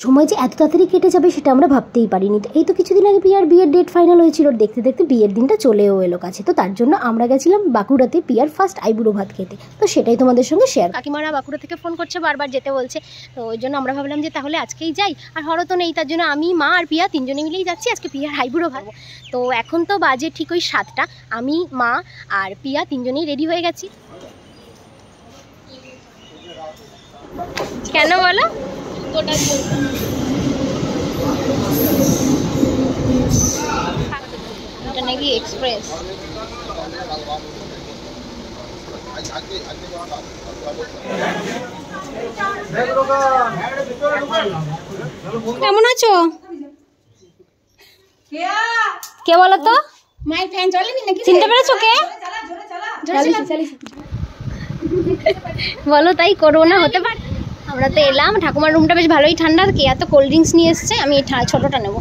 সময় যে এত তাড়াতাড়ি কেটে যাবে সেটা আমরা ভাবতেই পারিনি। এই তো কিছুদিন আগে পিয়ার বিয়ের ডেট ফাইনাল হয়েছিল, দেখতে দেখতে বিয়ের দিনটা চলেও এলো কাছে। তো তার জন্য আমরা গেছিলাম বাঁকুড়াতে পিয়ার ফার্স্ট আইবুড়ো ভাত খেতে। তো সেটাই তোমাদের সঙ্গে শেয়ার। কাকিমারা বাঁকুড়া থেকে ফোন করছে, বারবার যেতে বলছে, তো ওই জন্য আমরা ভাবলাম যে তাহলে আজকেই যাই। আর হরও তো নেই, তার জন্য আমি, মা আর পিয়া তিনজনে মিলেই যাচ্ছি আজকে পিয়ার আইবুড়ো ভাত। তো এখন তো বাজে ঠিক ওই 7টা। আমি, মা আর পিয়া তিনজনেই রেডি হয়ে গেছি। কেন বলো? এটা নাকি এক্সপ্রেস। কেমন আছো? কে বলো তো? চিনতে পেরেছো কে? বলো, তাই করবো না হতে পারে? আমরা তো এলাম, ঠাকুমার রুমটা বেশ ভালোই ঠান্ডা। কে এত কোল্ড ড্রিঙ্কস নিয়ে এসছে, আমি ছোটটা নেবো।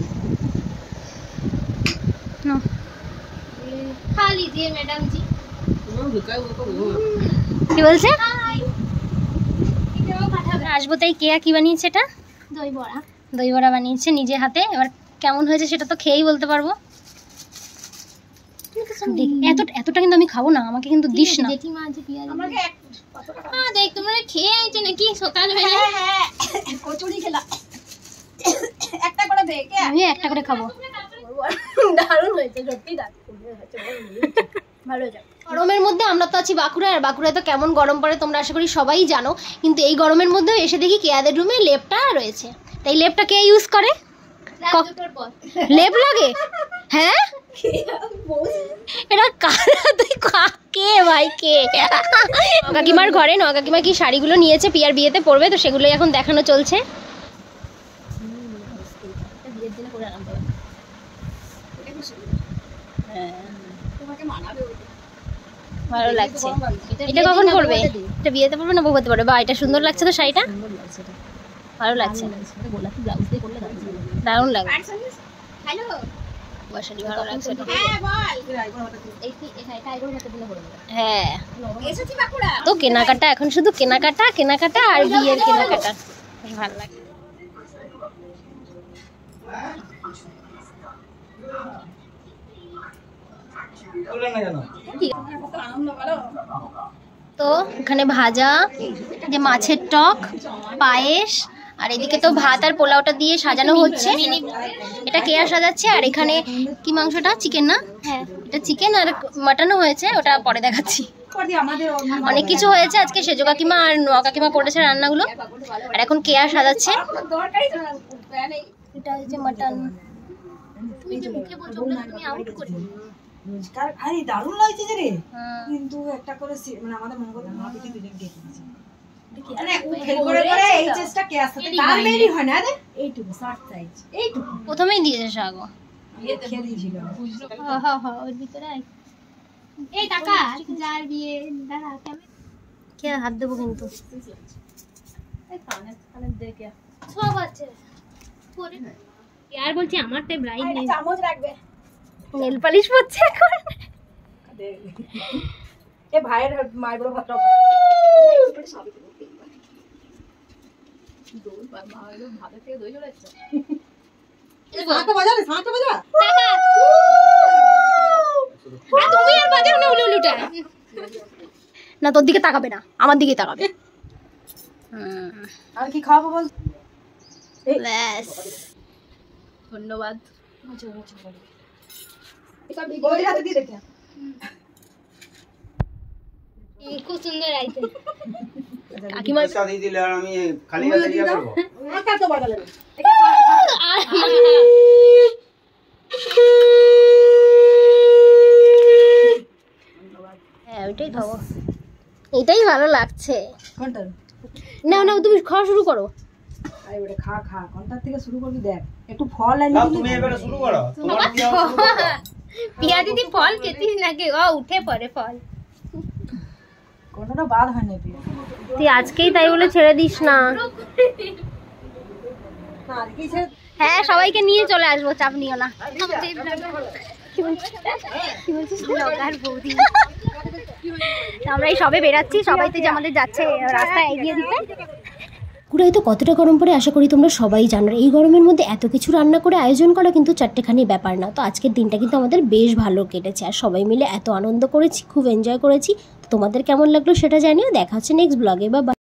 কি বলছে? আসবো তাই। কেয়া কি বানিয়েছে? এটা দই বড়া বানিয়েছে নিজে হাতে। এবার কেমন হয়েছে সেটা তো খেয়েই বলতে পারবো। এতটা কিন্তু আমি খাবো না, আমাকে কিন্তু দিস না। দেখ তোমরা খেয়ে আইছো নাকি সকালবেলা? কচুরি খেলা, একটা করে দে। আমি একটা করে খাবো। দারুণ হয়েছে, সত্যি দারুণ হয়েছে, ভালো হয়েছে। গরমের মধ্যে আমরা তো আছি বাঁকুড়ায়, আর বাঁকুড়ায় তো কেমন গরম পড়ে তোমরা আশা করি সবাই জানো। কিন্তু এই গরমের মধ্যে এসে দেখি কেয়াদের রুমে লেপটা রয়েছে। তাই লেপটা কে ইউজ করে? লেপ লাগে? হ্যাঁ, এটা কারা? তুই কে ভাই, কে? কাকিমার ঘরে কাকিমা কি শাড়িগুলো নিয়েছে পিয়ার বিয়েতে পরবে, তো সেগুলোই এখন দেখানো চলছে। ভালো লাগছে। এটা কখন পরবে? এটা বিয়েতে পরবে না বউতে পরবে? বা এটা সুন্দর লাগছে তো শাড়িটা, ভালো লাগছে, দারুণ লাগে। হ্যাঁ, তো কেনাকাটা এখন শুধু কেনাকাটা আর বিয়ের কেনাকাটা, ভালো লাগে। তো এখানে ভাজা, যে মাছের টক, পায়েস, আর এদিকে তো ভাত আর পোলাওটা দিয়ে সাজানো হচ্ছে। এটা কেয়া সাজাচ্ছে। আর এখানে কি মাংসটা? চিকেন না? হ্যাঁ, এটা চিকেন আর মাটনও হয়েছে, ওটা পরে দেখাচ্ছি। অনেক কিছু হয়েছে আজকে। সেজো কাকিমা আর নোয়া কাকিমা করেছে রান্নাগুলো। আর এখন কেয়া সাজাচ্ছে। এটা হচ্ছে মাটন। দারুণ লাগছে রে, কিন্তু একটা করে মানে আমাদের মঙ্গল মা পিঠে দিলেন কে দিয়েছে। প্রথমেই দিয়েছে শাক। হাত দেবো কিন্তু। আর বলছি আমার তো ব্রাইড নেই, চামচ রাখবে। নেল পালিশ পড়ছে এখন। এ ভাইয়ের মায়ের বড় ভাতটা না, তোর দিকে তাকাবে না, আমার দিকে তাকাবে। আর কি খাওয়াবো বল? ধন্যবাদ। খুব সুন্দর আইছে। কাকিমা শাদি দিলে আর আমি খালি হাতে দিয়া করব? মাথা তো বাগালে। হ্যাঁ, ওইটাই খাবো। এটাই ভালো লাগছে। কোনটা? না না, তুমি খাওয়া শুরু করো। আরে ওটা খা খা, কোনটা থেকে শুরু করবি দেখ। একটু ফল আনি। তুমি এবারে শুরু করো। তোমার কি হবে? পিয়া দিদি ফল খেতিস নাকি? ও উঠে পড়ে ফল। কোনটা বাদ হয় না পিয়া। তুই আজকেই তাই বলে ছেড়ে দিস না। হ্যাঁ, সবাইকে নিয়ে চলে আসবো, চাপ নিও না। আমরা এই সবে বেরাচ্ছি, সবাই তো যে আমাদের যাচ্ছে রাস্তায় এগিয়ে দিতে। বাঁকুড়ায় তো কতটা গরম পড়ে আশা করি তোমরা সবাই জানো। এই গরমের মধ্যে এত কিছু রান্না করে আয়োজন করা কিন্তু চারটেখানি ব্যাপার না। তো আজকের দিনটা কিন্তু আমাদের বেশ ভালো কেটেছে আর সবাই মিলে এত আনন্দ করেছি, খুব এনজয় করেছি। তো তোমাদের কেমন লাগলো সেটা জানিও। দেখা হচ্ছে নেক্সট ব্লগে বা